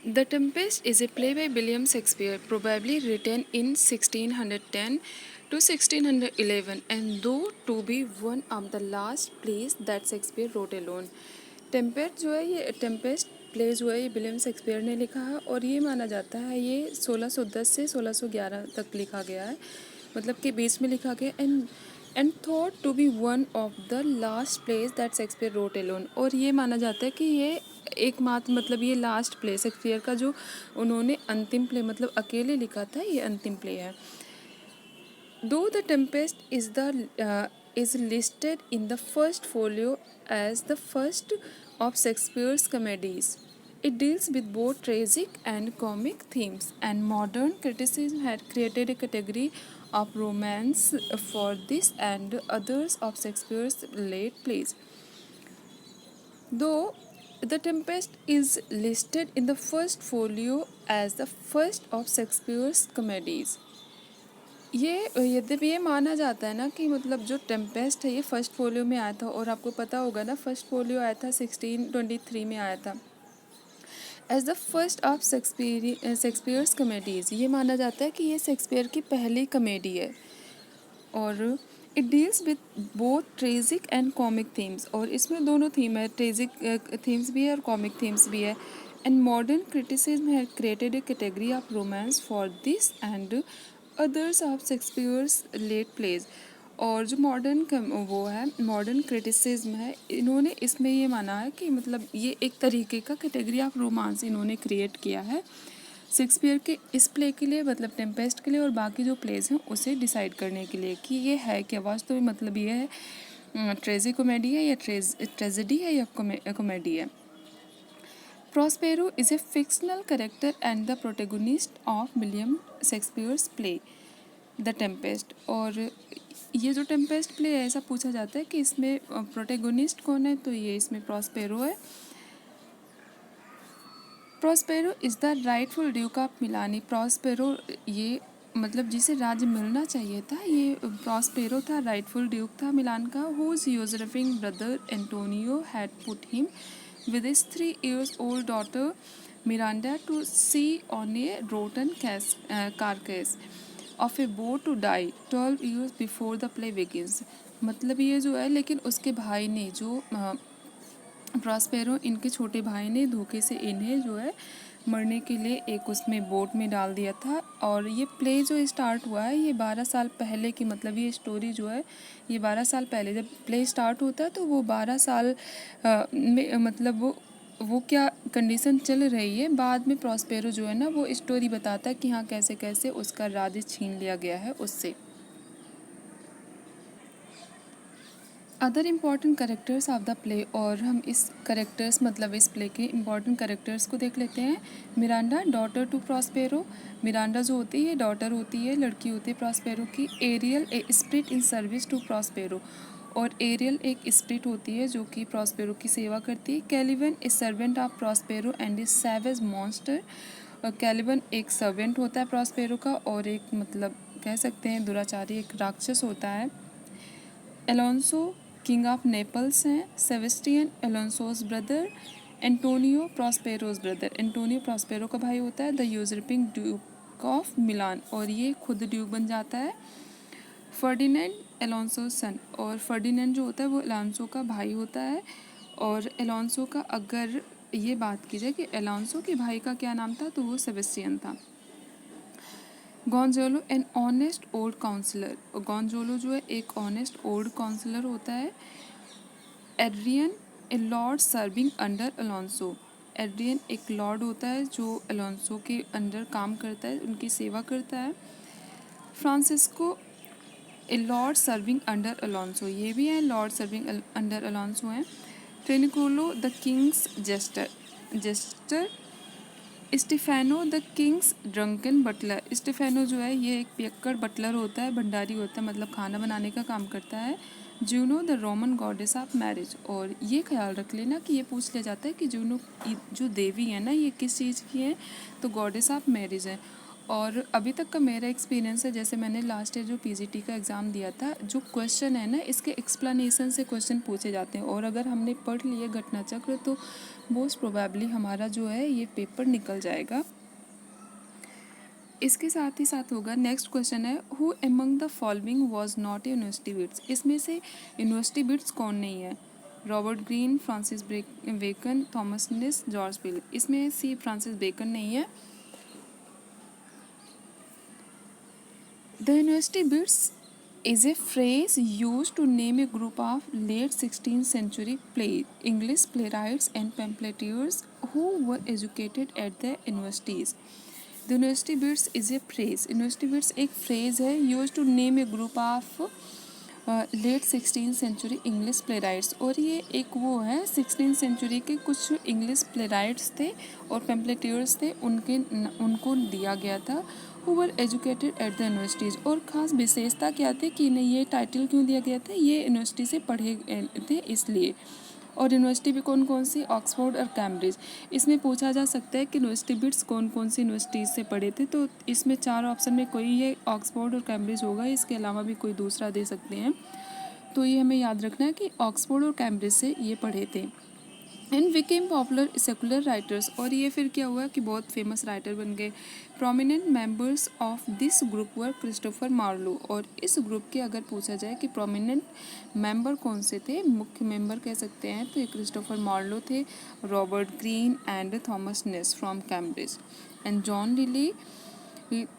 The Tempest is a play by William Shakespeare, probably written in 1610 to 1611, and though to be one of the last plays that Shakespeare wrote alone. Tempest play जो है ये William Shakespeare ने लिखा है और ये माना जाता है ये 1610 से 1611 तक लिखा गया है, मतलब कि बीच में लिखा गया, and thought to be one of the last plays that Shakespeare wrote alone. और ये माना जाता है कि ये एकमात्र, मतलब ये लास्ट प्ले शेक्सपियर का जो उन्होंने अंतिम प्ले मतलब अकेले लिखा था, ये अंतिम प्ले है। Though The Tempest is listed in the first folio as the first of Shakespeare's comedies, it deals with both tragic and comic themes, and modern criticism had created a category of romance for this and others of Shakespeare's late plays. Though The Tempest is listed in the first folio as the first of Shakespeare's comedies, ये यद्यपि ये माना जाता है ना कि मतलब जो टेम्पेस्ट है ये फर्स्ट फोलियो में आया था, और आपको पता होगा ना फर्स्ट फोलियो आया था 1623 में आया था as the first of Shakespeare's comedies. ये माना जाता है कि ये शेक्सपियर की पहली कॉमेडी है, और it deals with both tragic and comic themes, और इसमें दोनों थीम है, ट्रेजिक थीम्स भी है और कॉमिक थीम्स भी है। And modern criticism had created a category of romance for this and others of Shakespeare's late plays. और जो मॉडर्न क्रिटिसिज्म है, इन्होंने इसमें ये माना है कि मतलब ये एक तरीके का कैटेगरी ऑफ रोमांस इन्होंने क्रिएट किया है शेक्सपियर के इस प्ले के लिए, मतलब टेम्पेस्ट के लिए, और बाकी जो प्लेज हैं उसे डिसाइड करने के लिए कि ये है क्या वास्तव में, मतलब ये है ट्रेजी कॉमेडी है या ट्रेजेडी है या कॉमेडी है। Prospero is a fictional character and the protagonist of William Shakespeare's play The Tempest। और ये जो टेम्पेस्ट प्ले है, ऐसा पूछा जाता है कि इसमें प्रोटेगोनिस्ट कौन है, तो ये इसमें प्रॉस्पेरो है। Prospero is the rightful duke of Milan. Prospero ये मतलब जिसे राज्य मिलना चाहिए था, ये प्रॉस्पेरो था, राइटफुल ड्यूक था मिलान का, whose usurping brother Antonio had put him with his 3 years old daughter Miranda to sea on a rotten carcass of a boat to die 12 years before the play begins। मतलब ये जो है, लेकिन उसके भाई ने जो प्रॉस्पेरो, इनके छोटे भाई ने धोखे से इन्हें जो है मरने के लिए एक उसमें बोट में डाल दिया था। और ये प्ले जो स्टार्ट हुआ है ये 12 साल पहले की, मतलब ये स्टोरी जो है ये 12 साल पहले जब प्ले स्टार्ट होता है तो वो 12 साल में, मतलब वो क्या कंडीशन चल रही है, बाद में प्रॉस्पेरो जो है ना वो स्टोरी बताता है कि हाँ कैसे कैसे उसका राज्य छीन लिया गया है उससे। Other important characters of the play, और हम इस करेक्टर्स मतलब इस प्ले के इम्पॉर्टेंट करेक्टर्स को देख लेते हैं। Miranda daughter to Prospero, Miranda जो होती है डॉटर होती है, लड़की होती है प्रॉस्पेरो की। Ariel a spirit in service to Prospero, और एरियल एक स्पिरिट होती है जो कि प्रॉस्पेरो की सेवा करती है। Caliban a servant of Prospero and a savage monster, Caliban एक सर्वेंट होता है प्रॉस्पेरो का और एक मतलब कह सकते हैं दुराचारी, एक राक्षस होता है। एलोंसो किंग ऑफ नेपल्स हैं। Sebastian Alonso's brother. Antonio Prospero's brother, Antonio Prospero का भाई होता है। The usurping duke of Milan, और ये खुद ड्यूक बन जाता है। फर्डिनेंड एलोंसो सन, और फर्डिनेंड जो होता है वो एलोंसो का भाई होता है। और एलोंसो का अगर ये बात की जाए कि एलोंसो के भाई का क्या नाम था, तो वो सेबेस्टियन था। Gonzalo an honest old counsellor, Gonzalo जो है एक ऑनेस्ट ओल्ड काउंसलर होता है। Adrian a lord serving under Alonso, Adrian एक लॉर्ड होता है जो अलोंसो के अंडर काम करता है, उनकी सेवा करता है। Francisco a lord serving under Alonso, ये भी है लॉर्ड सर्विंग अंडर अलोंसो हैं। Trinculo the king's jester. Stephano the king's drunken butler, Stephano जो है ये एक पियक्कड़ बटलर होता है, भंडारी होता है, मतलब खाना बनाने का काम करता है। Juno the Roman goddess of marriage, और ये ख्याल रख लेना कि ये पूछ लिया जाता है कि जूनो जो देवी है ना ये किस चीज़ की है, तो गॉडेस ऑफ मैरिज है। और अभी तक का मेरा एक्सपीरियंस है, जैसे मैंने लास्ट ईयर जो पीजीटी का एग्ज़ाम दिया था, जो क्वेश्चन है ना इसके एक्सप्लेनेशन से क्वेश्चन पूछे जाते हैं, और अगर हमने पढ़ लिए घटना चक्र तो मोस्ट प्रोबेबली हमारा जो है ये पेपर निकल जाएगा। इसके साथ ही साथ होगा नेक्स्ट क्वेश्चन है, who among the following was not university wits. इसमें से यूनिवर्सिटी बिट्स कौन नहीं है? Robert Greene, Francis Bacon, Thomas Nashe, George Peele. इसमें सी फ्रांसिस बेकन नहीं है। The university bits is a phrase used to name a group of late 16th century English playwrights and pamphleteers who were educated at the universities. The university bits is a phrase. University bits एक phrase है used to name a group of late 16th century English playwrights, और ये एक वो है 16th century के कुछ English play rights थे और पेम्पलेटियर्स थे, उनको दिया गया था, who were educated at the universities. और ख़ास विशेषता क्या थी कि नहीं, ये टाइटल क्यों दिया गया था, ये यूनिवर्सिटी से पढ़े थे इसलिए। और यूनिवर्सिटी भी कौन कौन सी? ऑक्सफोर्ड और कैम्ब्रिज। इसमें पूछा जा सकता है कि यूनिवर्सिटी बिट्स कौन कौन सी यूनिवर्सिटीज़ से पढ़े थे, तो इसमें 4 ऑप्शन में कोई ये ऑक्सफोर्ड और कैम्ब्रिज होगा, इसके अलावा भी कोई दूसरा दे सकते हैं। तो ये हमें याद रखना है कि ऑक्सफोर्ड और कैम्ब्रिज से ये पढ़े थे। And became popular secular writers, और ये फिर क्या हुआ कि बहुत फेमस राइटर बन गए। Prominent members of this group were Christopher Marlowe. और इस ग्रुप के अगर पूछा जाए कि प्रोमिनेंट मेंबर कौन से थे, मुख्य मेंबर कह सकते हैं, तो ये क्रिस्टोफर मार्लो थे, Robert Greene and Thomas Nashe from Cambridge, and John Lyly,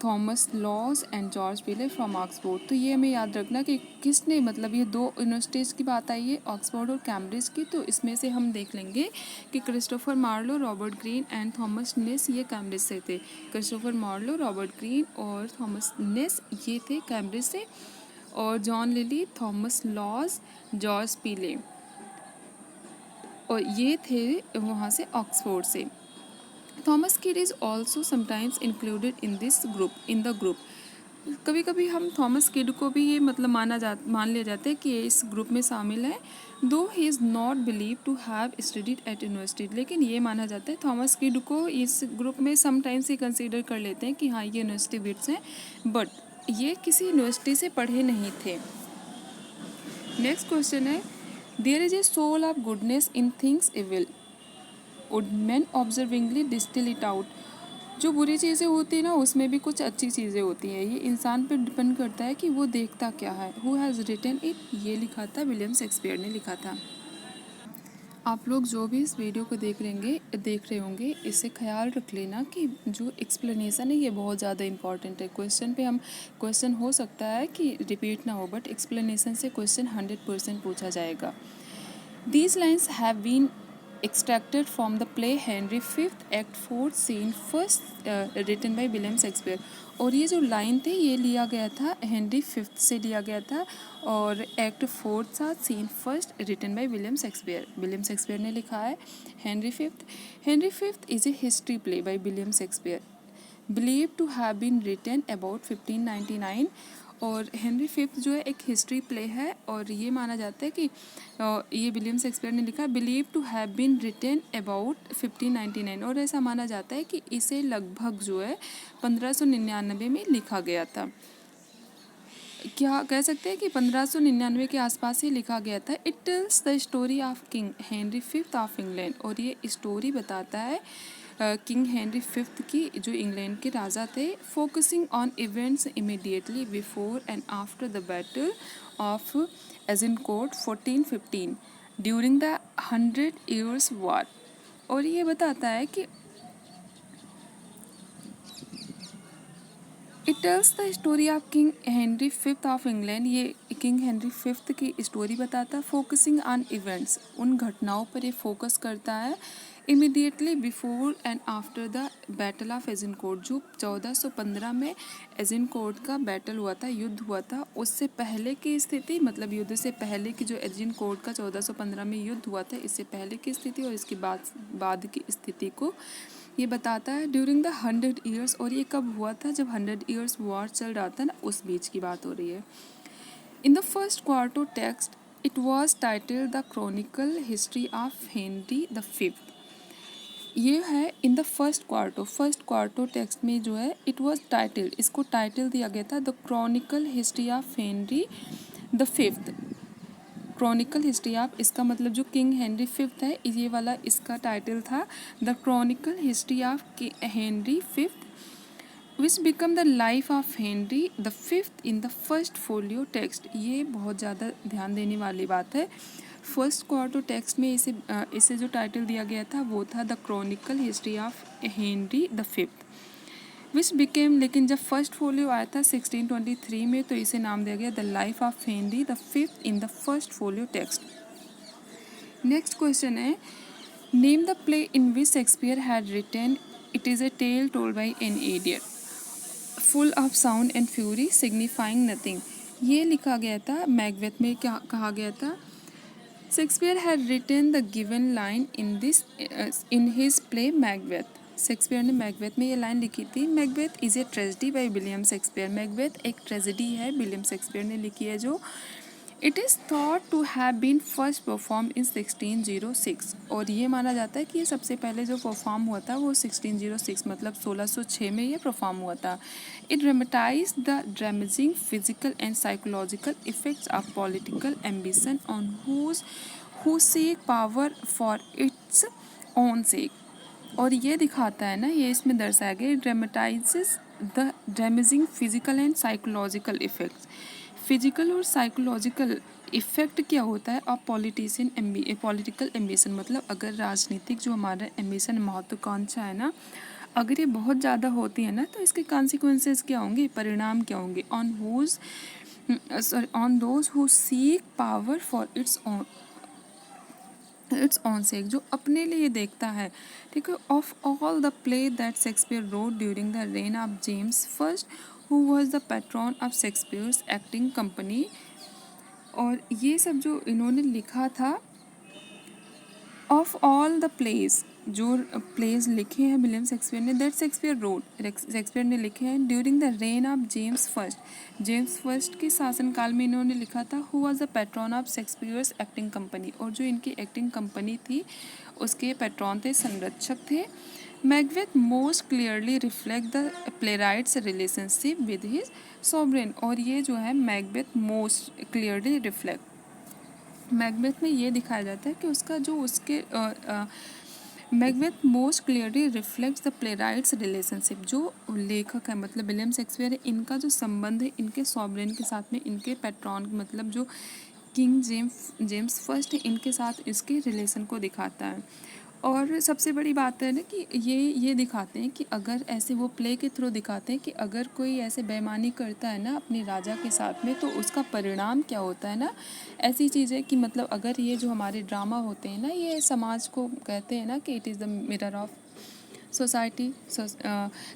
Thomas Lodge and George Peele from Oxford. तो ये हमें याद रखना कि किसने, मतलब ये 2 यूनिवर्सिटीज़ की बात आई है, ऑक्सफोर्ड और कैम्ब्रिज की, तो इसमें से हम देख लेंगे कि Christopher Marlowe, Robert Greene and Thomas Nashe ये कैम्ब्रिज से थे। क्रिस्टोफर मार्लो, रॉबर्ट ग्रीन और थॉमस नेस ये थे कैम्ब्रिज से, और John Lyly, Thomas Lodge, George Peele और ये थे वहाँ से ऑक्सफोर्ड से। Thomas Kyd is also sometimes included in the group. कभी कभी हम थॉमस किड को भी ये मतलब मान लिया जाता है कि ये इस ग्रुप में शामिल है, though he is not believe to have studied at university. लेकिन ये माना जाता है थॉमस किड को इस ग्रुप में समटाइम्स ही कंसीडर कर लेते हैं कि हाँ ये यूनिवर्सिटी बिट्स हैं, बट ये किसी यूनिवर्सिटी से पढ़े नहीं थे। नेक्स्ट क्वेश्चन है, there is a soul of goodness in things evil, would men observingly distil it out. जो बुरी चीज़ें होती हैं ना उसमें भी कुछ अच्छी चीज़ें होती हैं, ये इंसान पर डिपेंड करता है कि वो देखता क्या है। हु हैज़ रिटन इट, ये लिखा था विलियम शेक्सपियर ने लिखा था। आप लोग जो भी इस वीडियो को देख रहे होंगे, इससे ख्याल रख लेना कि जो एक्सप्लेनेशन है ये बहुत ज़्यादा इंपॉर्टेंट है। क्वेश्चन हो सकता है कि रिपीट ना हो, बट एक्सप्लेनेशन से क्वेश्चन 100% पूछा जाएगा। These lines have been extracted from the play Henry V Act 4 Scene First written by William Shakespeare। और ये जो लाइन थे ये लिया गया था हेनरी फिफ्थ से लिया गया था, और एक्ट 4 था scene first written by William Shakespeare ने लिखा है। Henry fifth is a history play by William Shakespeare believe to have been written about 1599। और हेनरी फिफ्थ जो है एक हिस्ट्री प्ले है, और ये माना जाता है कि ये विलियम शेक्सपियर ने लिखा, believe to have been written about 1599। और ऐसा माना जाता है कि इसे लगभग जो है 1599 में लिखा गया था। क्या कह सकते हैं कि 1599 के आसपास ही लिखा गया था। It tells the story of King Henry fifth of England. और ये स्टोरी बताता है किंग हेनरी फिफ्थ की, जो इंग्लैंड के राजा थे, focusing on events immediately before and after the battle of Agincourt 1415 during the 100 Years' War। और ये बताता है कि it tells the story of King Henry fifth of England. ये किंग हेनरी फिफ्थ की स्टोरी बताता है, फोकसिंग ऑन इवेंट्स, उन घटनाओं पर ये फोकस करता है, immediately before and after the battle of Agincourt, जो 1415 में एजिनकोट का बैटल हुआ था, युद्ध हुआ था, उससे पहले की स्थिति, मतलब युद्ध से पहले की जो एजिनकोट का 1415 में युद्ध हुआ था, इससे पहले की स्थिति और इसके बाद की स्थिति को ये बताता है। ड्यूरिंग द 100 Years, और ये कब हुआ था, जब 100 Years वॉर चल रहा था ना, उस बीच की बात हो रही है। इन the first quarto text it was titled the Chronicle history of Henry the fifth. ये है इन द फर्स्ट क्वार्टो टेक्स्ट में जो है इट वाज टाइटल्ड, इसको टाइटल दिया गया था the Chronicle history of Henry the fifth. Chronicle history of, इसका मतलब जो किंग हेनरी फिफ्थ है ये वाला इसका टाइटल था the Chronicle history of Henry fifth which become the life of Henry the fifth in the first folio text. ये बहुत ज़्यादा ध्यान देने वाली बात है। फर्स्ट क्वार्टो टेक्स्ट में इसे जो टाइटल दिया गया था वो था the Chronicle history of Henry the fifth which became, लेकिन जब फर्स्ट फोलियो आया था 1623 में तो इसे नाम दिया गया the life of Henry the fifth in the first folio text. Next question है name the play in which Shakespeare had written it is a tale told by an idiot full of sound and fury signifying nothing. ये लिखा गया था Macbeth में, क्या कहा गया था Shakespeare had written the given line in his play Macbeth. Shakespeare ने मैकबेथ में ये लाइन लिखी थी Macbeth is a tragedy by William Shakespeare. Macbeth एक ट्रेजेडी है, विलियम शेक्सपियर ने लिखी है जो it is thought to have been first perform in 1606। और ये माना जाता है कि ये सबसे पहले जो परफॉर्म हुआ था वो 1606 मतलब 1606 में ये परफॉर्म हुआ था। It dramatize the damaging physical and psychological effects of political ambition on who seek power for its own sake. और ये दिखाता है ना, ये इसमें दर्शाया गया dramatizes the damaging physical and psychological effects. Physical और साइकोलॉजिकल इफेक्ट क्या होता है ऑफ पॉलिटिकल एम्बिशन, मतलब अगर राजनीतिक जो हमारा एम्बिशन महत्वाकांक्षा है ना, अगर ये बहुत ज़्यादा होती है ना तो इसके कॉन्सिक्वेंसेस क्या होंगे, परिणाम क्या होंगे on those who seek power for its own sake, जो अपने लिए देखता है। ठीक है, of all the play that Shakespeare wrote during the reign of James first who was the patron of Shakespeare's acting company. और ये सब जो इन्होंने लिखा था ऑफ ऑल द प्लेज, जो प्लेज लिखे हैं विलियम शेक्सपियर ने दैट शेक्सपियर रोट, शेक्सपियर ने लिखे हैं during the reign of James first के शासनकाल में इन्होंने लिखा था who was the patron of Shakespeare's acting company, और जो इनकी एक्टिंग कंपनी थी उसके पैट्रॉन थे, संरक्षक थे। Macbeth most clearly reflect the playwright's relationship with his sovereign. और ये जो है Macbeth most clearly reflect, Macbeth में ये दिखाया जाता है कि उसका जो उसके Macbeth most clearly reflects the playwright's relationship, जो लेखक है मतलब विलियम शेक्सपियर है, इनका जो संबंध है इनके सॉवरेन के साथ में, इनके पैट्रॉन मतलब जो किंग जेम्स फर्स्ट है इनके साथ इसके रिलेशन को दिखाता है। और सबसे बड़ी बात है ना कि ये दिखाते हैं कि अगर ऐसे वो प्ले के थ्रू दिखाते हैं कि अगर कोई ऐसे बेईमानी करता है ना अपने राजा के साथ में तो उसका परिणाम क्या होता है ना। ऐसी चीज़ है कि मतलब अगर ये जो हमारे ड्रामा होते हैं ना ये समाज को कहते हैं ना कि it is the mirror of society,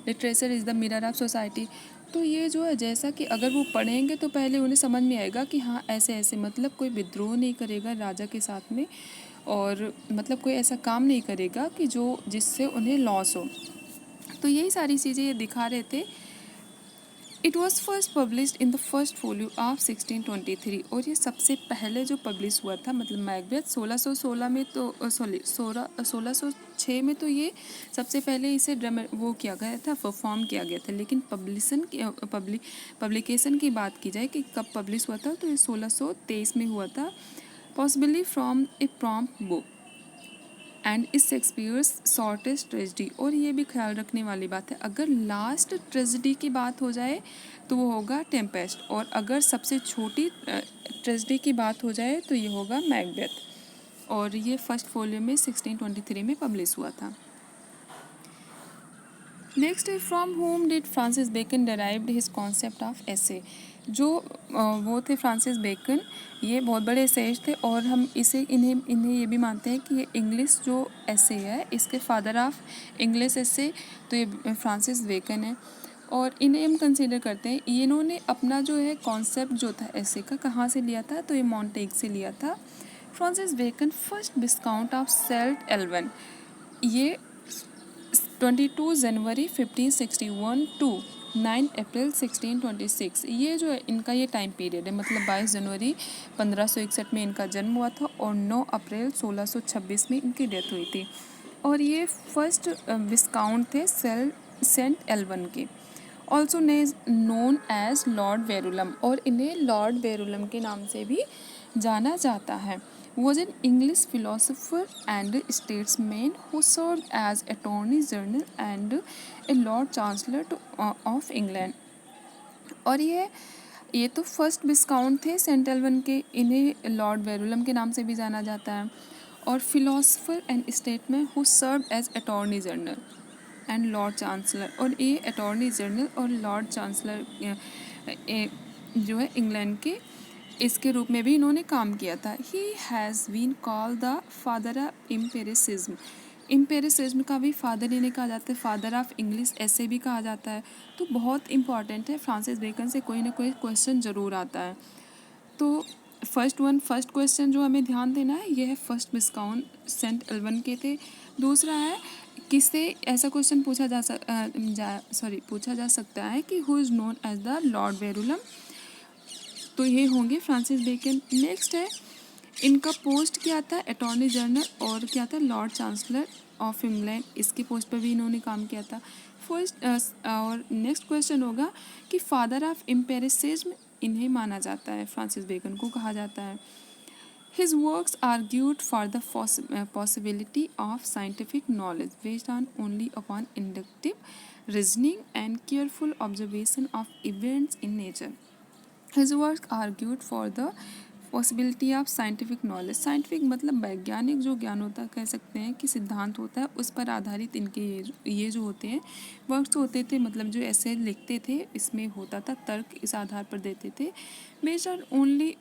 literature is the mirror of society. तो ये जो है जैसा कि अगर वो पढ़ेंगे तो पहले उन्हें समझ में आएगा कि हाँ ऐसे ऐसे मतलब कोई विद्रोह नहीं करेगा राजा के साथ में, और मतलब कोई ऐसा काम नहीं करेगा कि जो जिससे उन्हें लॉस हो। तो यही सारी चीज़ें ये दिखा रहे थे। It was first published in the first folio of 1623, और ये सबसे पहले जो पब्लिश हुआ था मतलब मैकबेथ 1616 में तो सॉरी 1606 में तो ये सबसे पहले इसे वो किया गया था, परफॉर्म किया गया था। लेकिन पब्लिकेशन की बात की जाए कि कब पब्लिश हुआ था तो ये 1623 में हुआ था, possibly from A prompt book and इस शेक्सपियर्स शॉर्टेस्ट ट्रेजेडी। और ये भी ख्याल रखने वाली बात है अगर लास्ट ट्रेजेडी की बात हो जाए तो वो होगा टेम्पेस्ट, और अगर सबसे छोटी ट्रेजेडी की बात हो जाए तो ये होगा मैकबेथ। और ये फर्स्ट फोलियो में 1623 में पब्लिश हुआ था। नेक्स्ट है from whom did Francis Bacon derived his concept of essay. जो वो थे फ्रांसिस बेकन, ये बहुत बड़े एसेज थे और हम इन्हें ये भी मानते हैं कि ये इंग्लिश जो एसे है इसके फादर ऑफ इंग्लिश एसे तो ये फ्रांसिस बेकन है। और इन्हें हम कंसीडर करते हैं, इन्होंने अपना जो है कॉन्सेप्ट जो था एसे का कहाँ से लिया था तो ये मॉन्टेग से लिया था। Francis Bacon first Viscount of Saint Alban, ये 22 जनवरी 1561 टू 9 अप्रैल 1626, ये जो है इनका ये टाइम पीरियड है। मतलब 22 जनवरी 1561 में इनका जन्म हुआ था और 9 अप्रैल 1626 में इनकी डेथ हुई थी। और ये फर्स्ट विस्काउंट थे सेंट एल्वन के, ऑल्सो नोन एज लॉर्ड वेरुलम, और इन्हें लॉर्ड वेरुलम के नाम से भी जाना जाता है। Was an English philosopher and statesman who serve as attorney general and a lord chancellor of England. और ये तो फर्स्ट विस्काउंट थे सेंट एल्वन के, इन्हें लॉर्ड वेरुलम के नाम से भी जाना जाता है। और philosopher and statesman who serve as attorney general and lord chancellor, और ये अटॉर्नी जनरल और लॉर्ड चांसलर जो है इंग्लैंड के, इसके रूप में भी इन्होंने काम किया था। He has been called the father of empiricism, empiricism का भी फादर इन्हें कहा जाता है, फादर ऑफ इंग्लिश ऐसे भी कहा जाता है। तो बहुत इंपॉर्टेंट है, फ्रांसिस बेकन से कोई ना कोई क्वेश्चन ज़रूर आता है। तो फर्स्ट क्वेश्चन जो हमें ध्यान देना है, यह है फर्स्ट विस्काउंट सेंट एल्वन के थे। दूसरा है, किससे ऐसा क्वेश्चन पूछा जा सकता है कि who is known as the Lord Verulam, तो ये होंगे फ्रांसिस बेकन। नेक्स्ट है, इनका पोस्ट क्या था, अटॉर्नी जनरल, और क्या था, लॉर्ड चांसलर ऑफ इंग्लैंड, इसकी पोस्ट पर भी इन्होंने काम किया था। फर्स्ट और नेक्स्ट क्वेश्चन होगा कि फादर ऑफ एम्पेरिसिज्म इन्हें माना जाता है, फ्रांसिस बेकन को कहा जाता है। His works argued for the possibility of scientific knowledge based on only upon inductive reasoning and careful observation of events in nature. His works argued for the possibility of scientific knowledge. Scientific मतलब वैज्ञानिक जो ज्ञान होता है, कह सकते हैं कि सिद्धांत होता है, उस पर आधारित इनके ये जो होते हैं वर्क्स होते थे, मतलब जो ऐसे लिखते थे, इसमें होता था तर्क, इस आधार पर देते थे, based on only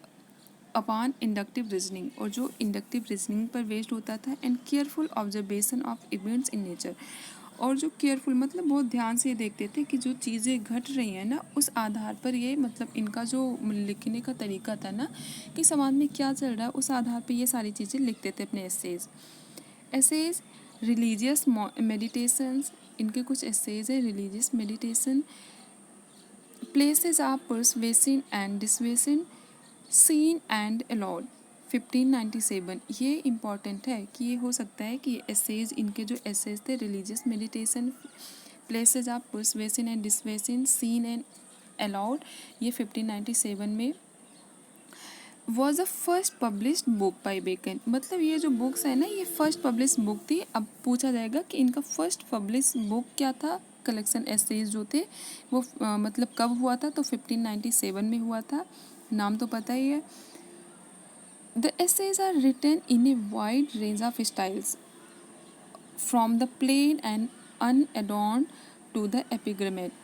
upon inductive reasoning, और जो इंडक्टिव रीजनिंग पर बेस्ड होता था, and careful observation of events in nature, और जो केयरफुल मतलब बहुत ध्यान से देखते थे कि जो चीज़ें घट रही हैं ना, उस आधार पर ये मतलब इनका जो लिखने का तरीका था ना, कि समाज में क्या चल रहा है, उस आधार पर ये सारी चीज़ें लिखते थे अपने एसेज। रिलीजियस मेडिटेशंस, इनके कुछ एसेज है, religious meditation, places of persuasion and dissuasion, seen and allowed, 1597। ये इम्पॉर्टेंट है कि ये हो सकता है कि एसेज, इनके जो एसेज थे, religious meditation, places of persuasion and dissuasion, seen and allowed, ये 1597 में was the first published book by Bacon. मतलब ये जो बुक्स है ना, ये फर्स्ट पब्लिश बुक थी। अब पूछा जाएगा कि इनका फर्स्ट पब्लिश बुक क्या था, कलेक्शन एसेज जो थे वो मतलब कब हुआ था, तो 1597 में हुआ था, नाम तो पता ही है। The essays are written in a wide range of styles, from the plain and unadorned to the epigrammatic.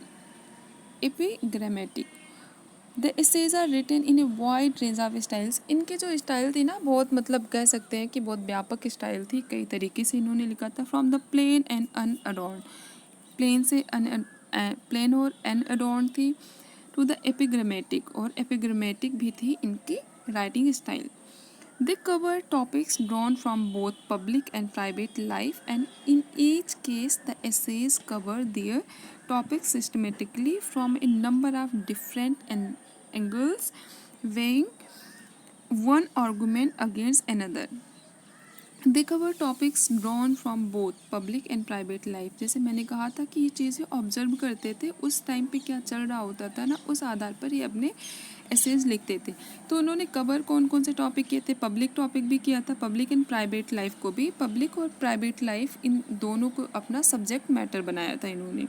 The essays are written in a wide range of styles. इनके जो स्टाइल थी ना, बहुत मतलब कह सकते हैं कि बहुत व्यापक स्टाइल थी, कई तरीके से इन्होंने लिखा था। From the plain and unadorned, plain से प्लेन और अनअडॉर्न्ड थी, टू द एपिग्रामेटिक, और एपिग्रामेटिक भी थी इनकी writing style. They cover topics drawn from both public and private life, and in each case, the essays cover their topics systematically from a number of different angles, weighing one argument against another. They cover topics drawn from both public and private life. जैसे मैंने कहा था कि ये चीज़ें observe करते थे, उस टाइम पे क्या चल रहा होता था ना, उस आधार पर ये अपने एसेज लिखते थे। तो उन्होंने कवर कौन कौन से टॉपिक किए थे, पब्लिक टॉपिक भी किया था, पब्लिक एंड प्राइवेट लाइफ को भी, पब्लिक और प्राइवेट लाइफ इन दोनों को अपना सब्जेक्ट मैटर बनाया था इन्होंने।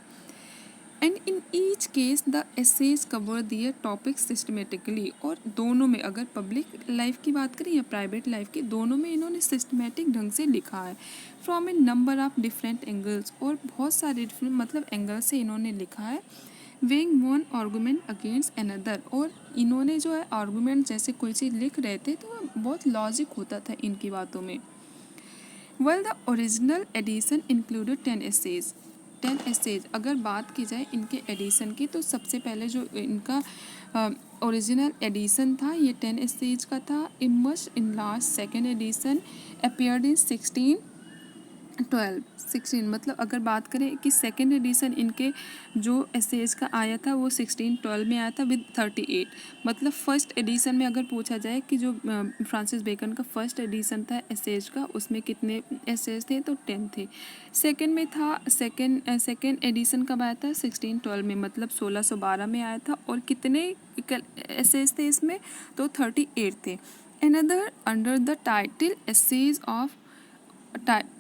And in each case the essays cover their topic systematically, और दोनों में, अगर पब्लिक लाइफ की बात करें या प्राइवेट लाइफ की, दोनों में इन्होंने सिस्टमेटिक ढंग से लिखा है। From A number of different angles, और बहुत सारे डिफरेंट मतलब एंगल से इन्होंने लिखा है। Weighing one argument against another, और इन्होंने जो है आर्गूमेंट, जैसे कोई चीज़ लिख रहे थे तो बहुत लॉजिक होता था इनकी बातों में। Well the original edition included 10 essays. 10 essays अगर बात की जाए इनके एडिशन की, तो सबसे पहले जो इनका ओरिजिनल एडिशन था, ये 10 एसेज का था। Emerge in last second edition, appeared in 16 मतलब अगर बात करें कि सेकेंड एडिशन इनके जो एसेज का आया था वो 1612 में आया था विद 38। मतलब फर्स्ट एडिशन में अगर पूछा जाए कि जो फ्रांसिस बेकन का फर्स्ट एडिशन था एसेज का उसमें कितने एसेज थे तो 10 थे। सेकेंड में था सेकेंड एडिशन कब आया था 1612 में, मतलब 1612 में आया था। और कितने एसेज थे इसमें तो 38 थे। Another under the title essays of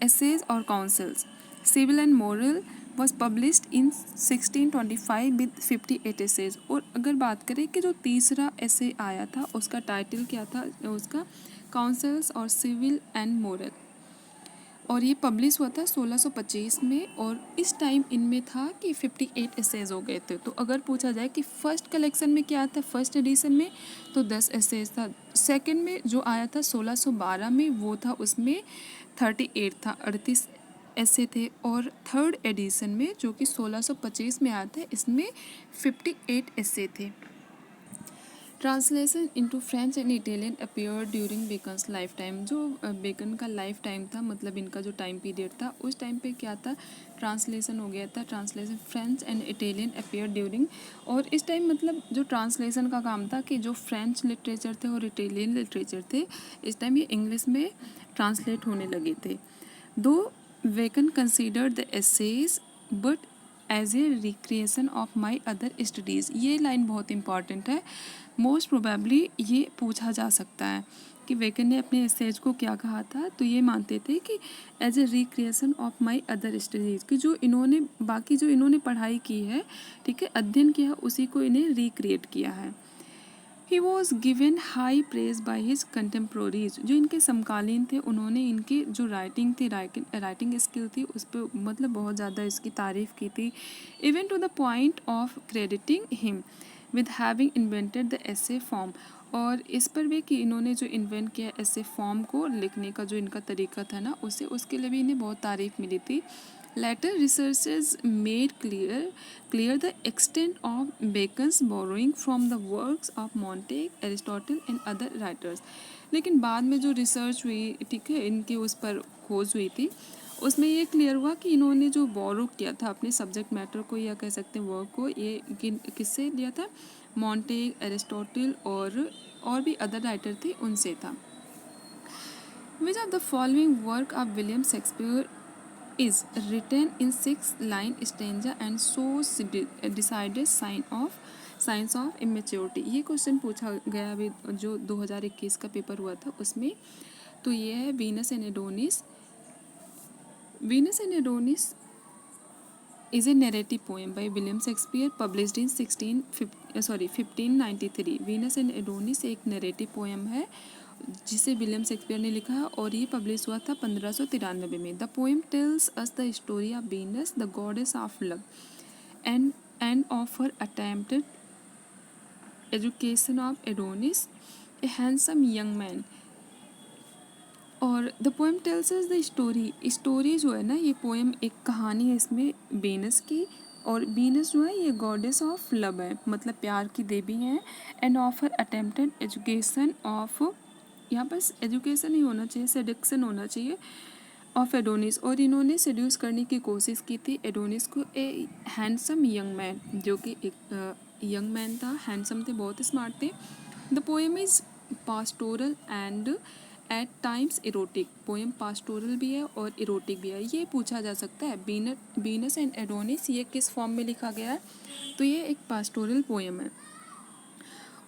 essays or counsels. Civil and Moral was published in 1625 with 58 essays। और अगर बात करें कि जो तीसरा ऐसे आया था उसका टाइटल क्या था उसका काउंसल्स और सिविल एंड मोरल, और ये पब्लिश हुआ था 1625 में। और इस टाइम इनमें था कि 58 एसेज हो गए थे। तो अगर पूछा जाए कि फर्स्ट कलेक्शन में क्या था फर्स्ट एडिशन में तो 10 एसेज था। सेकंड में जो आया था 1612 में वो था उसमें 38 था, 38 ऐसे थे। और थर्ड एडिशन में जो कि 1625 में आया था इसमें 58 ऐसे थे। Translation into French and Italian appeared during beckons life time. जो बेकन का लाइफ टाइम था, मतलब इनका जो टाइम पीरियड था उस टाइम पे क्या था ट्रांसलेशन हो गया था। Translation French and Italian appeared during, और इस टाइम मतलब जो ट्रांसलेशन का काम था कि जो फ्रेंच लिटरेचर थे और इटालियन लिटरेचर थे इस टाइम ये इंग्लिश में ट्रांसलेट होने लगे थे। Though Bacon considered the essays but as a recreation of my other studies. ये लाइन बहुत इंपॉर्टेंट है। मोस्ट प्रोबेबली ये पूछा जा सकता है कि वेकन ने अपने एसेज को क्या कहा था। तो ये मानते थे कि as a recreation of my other studies, कि जो इन्होंने बाकी जो इन्होंने पढ़ाई की है, ठीक है, अध्ययन किया है, उसी को इन्हें रिक्रिएट किया है। He was given high praise by his contemporaries. जो इनके समकालीन थे उन्होंने इनकी जो राइटिंग थी, राइटिंग स्किल थी, उस पर मतलब बहुत ज़्यादा इसकी तारीफ़ की थी। Even to the point of crediting him with having invented the essay form. और इस पर भी कि इन्होंने जो इन्वेंट किया एसे फॉर्म को लिखने का जो इनका तरीका था ना उसके लिए भी इन्हें बहुत तारीफ़ मिली थी। Later researches made clear the extent of Bacon's borrowing from the works of Montaigne, Aristotle and other writers। लेकिन बाद में जो रिसर्च हुई, ठीक है, इनकी उस पर खोज हुई थी, उसमें ये क्लियर हुआ कि इन्होंने जो बोरो किया था अपने सब्जेक्ट मैटर को या कह सकते हैं वर्क को, ये किससे लिया था, मॉन्टेग, एरिस्टोटल और भी अदर राइटर थे उनसे था। Which of the following work of William Shakespeare is written in 6-line stanza and shows decided signs of immaturity। ये क्वेश्चन पूछा गया अभी जो 2021 का पेपर हुआ था उसमें। तो ये है Venus and Adonis. Venus and Adonis is a narrative poem by William Shakespeare published in 1593। Venus and Adonis एक नैरेटिव पोएम है जिसे विलियम शेक्सपियर ने लिखा है और ये पब्लिश हुआ था 1593 में। The poem tells us the story of Venus the goddess of love and of her attempted education of Adonis a handsome young man. और the poem tells us the story जो है ना, ये पोएम एक कहानी है इसमें वीनस की, और वीनस जो है ये गॉडेस ऑफ लव है, मतलब प्यार की देवी है। And of her attempted education of, यहाँ पर एजुकेशन ही होना चाहिए, सेडक्शन होना चाहिए, ऑफ एडोनिस। और इन्होंने सेड्यूस करने की कोशिश की थी एडोनिस को ए हैंडसम यंग मैन, जो कि एक यंग मैन था, हैंडसम थे, बहुत स्मार्ट थे। The poem is pastoral and at times erotic. Poem pastoral भी है और इरोटिक भी है। ये पूछा जा सकता है वीनस एंड एडोनिस ये किस फॉर्म में लिखा गया है, तो ये एक पास्टोरल पोएम है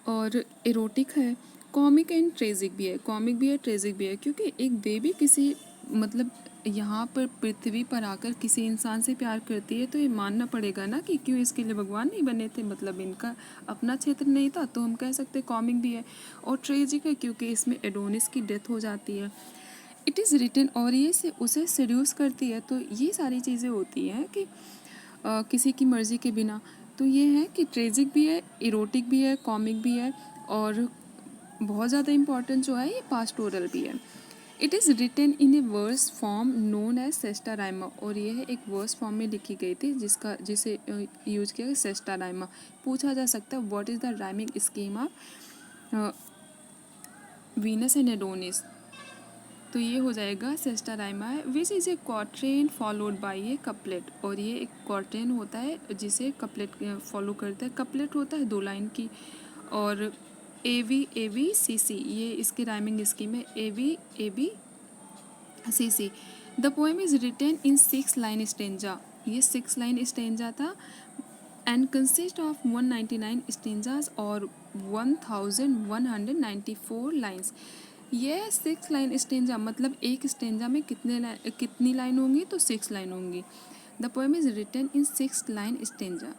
और इरोटिक है। कॉमिक एंड ट्रेजिक भी है, कॉमिक भी है, ट्रेजिक भी है, क्योंकि एक देवी किसी मतलब यहाँ पर पृथ्वी पर आकर किसी इंसान से प्यार करती है तो ये मानना पड़ेगा ना कि क्यों इसके लिए भगवान नहीं बने थे, मतलब इनका अपना क्षेत्र नहीं था, तो हम कह सकते हैं कॉमिक भी है। और ट्रेजिक है क्योंकि इसमें एडोनिस की डेथ हो जाती है। इट इज़ रिटन, और ये से उसे सेड्यूस करती है। तो ये सारी चीज़ें होती हैं कि किसी की मर्ज़ी के बिना। तो ये है कि ट्रेजिक भी है, इरोटिक भी है, कॉमिक भी है, और बहुत ज़्यादा इम्पॉर्टेंट जो है ये पास्टोरल भी है। It is written in a verse form known as sesta rima, और ये है एक वर्स फॉर्म में लिखी गई थी जिसे यूज किया गया सेस्टा राइमा। पूछा जा सकता है what is the rhyming scheme of Venus and Adonis. तो ये हो जाएगा सेस्टा राइमा है which is a quatrain followed by a couplet. और ये एक क्वार्ट्रेन होता है जिसे कपलेट फॉलो करता है। कपलेट होता है 2 लाइन की। और ए वी सी सी ये इसकी राइमिंग स्कीम है, A B C C. The poem is written in 6 line stanza. ये 6 लाइन स्टेंजा था एंड कंसिस्ट ऑफ 199 स्टेंजाज और 1194 लाइन्स। ये 6 लाइन स्टेंजा मतलब एक स्टेंजा में कितनी लाइन होंगी, तो 6 लाइन होंगी। The poem is written in 6 line stanza.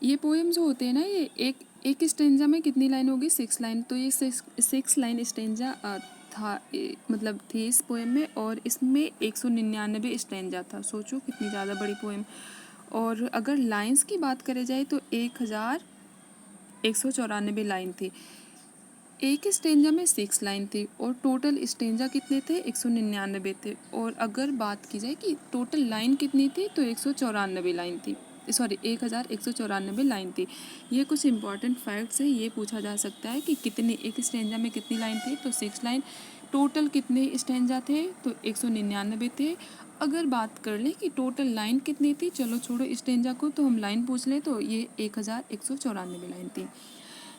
ये पोएम जो होते हैं ना, ये एक स्टेंजा में कितनी लाइन होगी, 6 लाइन। तो ये 6 लाइन स्टेंजा था मतलब थी इस पोएम में, और इसमें 199 स्टेंजा था। सोचो कितनी ज़्यादा बड़ी पोएम। और अगर लाइंस की बात करें जाए तो 1194 लाइन थी। एक स्टेंजा में 6 लाइन थी और टोटल स्टेंजा कितने थे, 199 थे। और अगर बात की जाए कि टोटल लाइन कितनी थी, तो 194 लाइन थी, सॉरी 1194 लाइन थी। ये कुछ इंपॉर्टेंट फैक्ट्स है, ये पूछा जा सकता है कि कितनी एक स्टेंजा में कितनी लाइन थी, तो 6 लाइन। टोटल कितने स्टेंजा थे, तो 199 थे। अगर बात कर लें कि टोटल लाइन कितनी थी, चलो छोड़ो स्टेंजा को, तो हम लाइन पूछ लें, तो ये 1194 लाइन थी।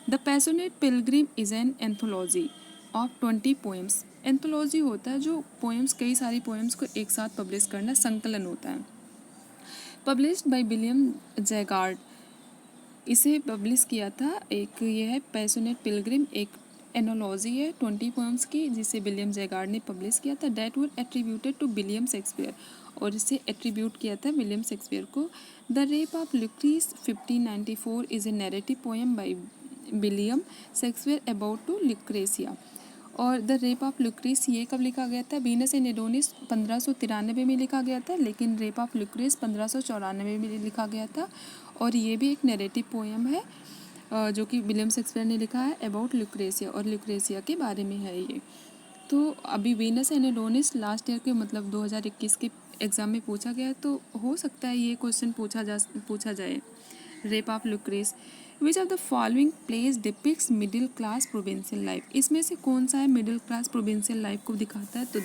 The passionate Pilgrim is an anthology of 20 poems. Anthology होता है जो पोएम्स, कई सारी पोएम्स को एक साथ पब्लिश करना, संकलन होता है। पब्लिश्ड बाय विलियम जैगार्ड, इसे पब्लिश किया था। एक ये है पैशनेट पिलग्रिम, एक एनोलॉजी है 20 पोएम्स की, जिसे विलियम जैगार्ड ने पब्लिश किया था। That were attributed to William Shakespeare, और इसे एट्रीब्यूट किया था विलियम शेक्सपियर को। The rape of Lucrece 1594 is a narrative poem by William Shakespeare about to Lucrecia. और द रेप ऑफ लुक्रीस ये कब लिखा गया था, वीनस एंड एडोनिस 1593 में लिखा गया था, लेकिन रेप ऑफ लुक्रीस 1594 में लिखा गया था। और ये भी एक नैरेटिव पोएम है जो कि विलियम शेक्सपियर ने लिखा है अबाउट लुक्रेसिया, और लुक्रेसिया के बारे में है ये। तो अभी Venus and Adonis last year के मतलब 2021 के एग्ज़ाम में पूछा गया है, तो हो सकता है ये क्वेश्चन पूछा जाए। Rape of Lucrece, which of the following plays depicts middle class provincial life. इसमें से कौन सा है मिडिल क्लास प्रोविंशियल लाइफ को दिखाता है, तो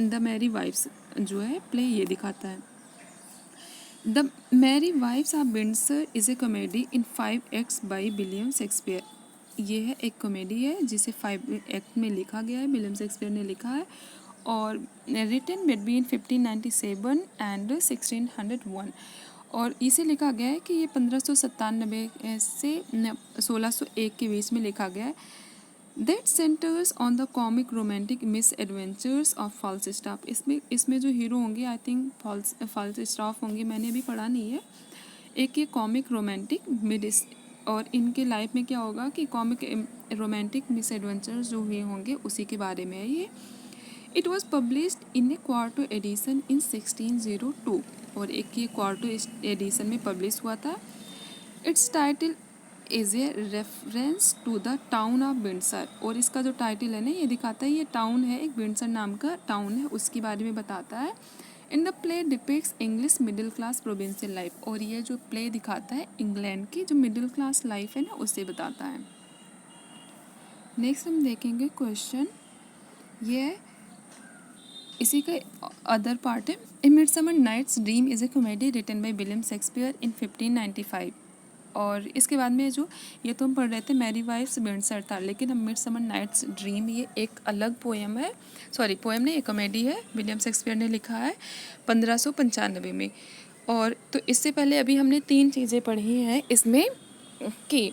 द मैरी वाइफ्स जो है प्ले ये दिखाता है। The merry wives of Windsor is a comedy in 5 acts by William Shakespeare. ये है एक कॉमेडी है जिसे 5 एक्ट में लिखा गया है, विलियम शेक्सपियर ने लिखा है, और रिटन बिटवीन 1597 एंड 1601। और इसे लिखा गया है कि ये 1597 से 1601 के बीच में लिखा गया है। That centres on the comic romantic misadventures of Falstaff. इसमें जो हीरो होंगे, आई थिंक फाल्स्टाफ होंगे, मैंने अभी पढ़ा नहीं है। एक ये कॉमिक रोमांटिक मिडिस, और इनके लाइफ में क्या होगा कि कॉमिक रोमांटिक मिस एडवेंचर्स जो हुए होंगे उसी के बारे में है ये। It was published in a quarto edition in 1602, और एक ये क्वार्टो एडिशन में पब्लिश हुआ था। Its title is a reference to the town of Windsor, और इसका जो टाइटल है ना ये दिखाता है, ये टाउन है, एक विंडसर नाम का टाउन है, उसके बारे में बताता है। In the play depicts English middle class provincial life, और ये जो प्ले दिखाता है इंग्लैंड की जो मिडिल क्लास लाइफ है ना उसे बताता है। नेक्स्ट हम देखेंगे क्वेश्चन, ये है इसी का अदर पार्ट है। A midsummer night's dream is a comedy written by William Shakespeare in 1595। और इसके बाद में जो ये तो हम पढ़ रहे थे मैरी वाइफ्स विंडसर था, लेकिन हम मिडसमर नाइट्स ड्रीम ये एक अलग पोएम है, सॉरी पोएम नहीं, ये कॉमेडी है, विलियम शेक्सपियर ने लिखा है 1595 में। और तो इससे पहले अभी हमने 3 चीज़ें पढ़ी हैं इसमें कि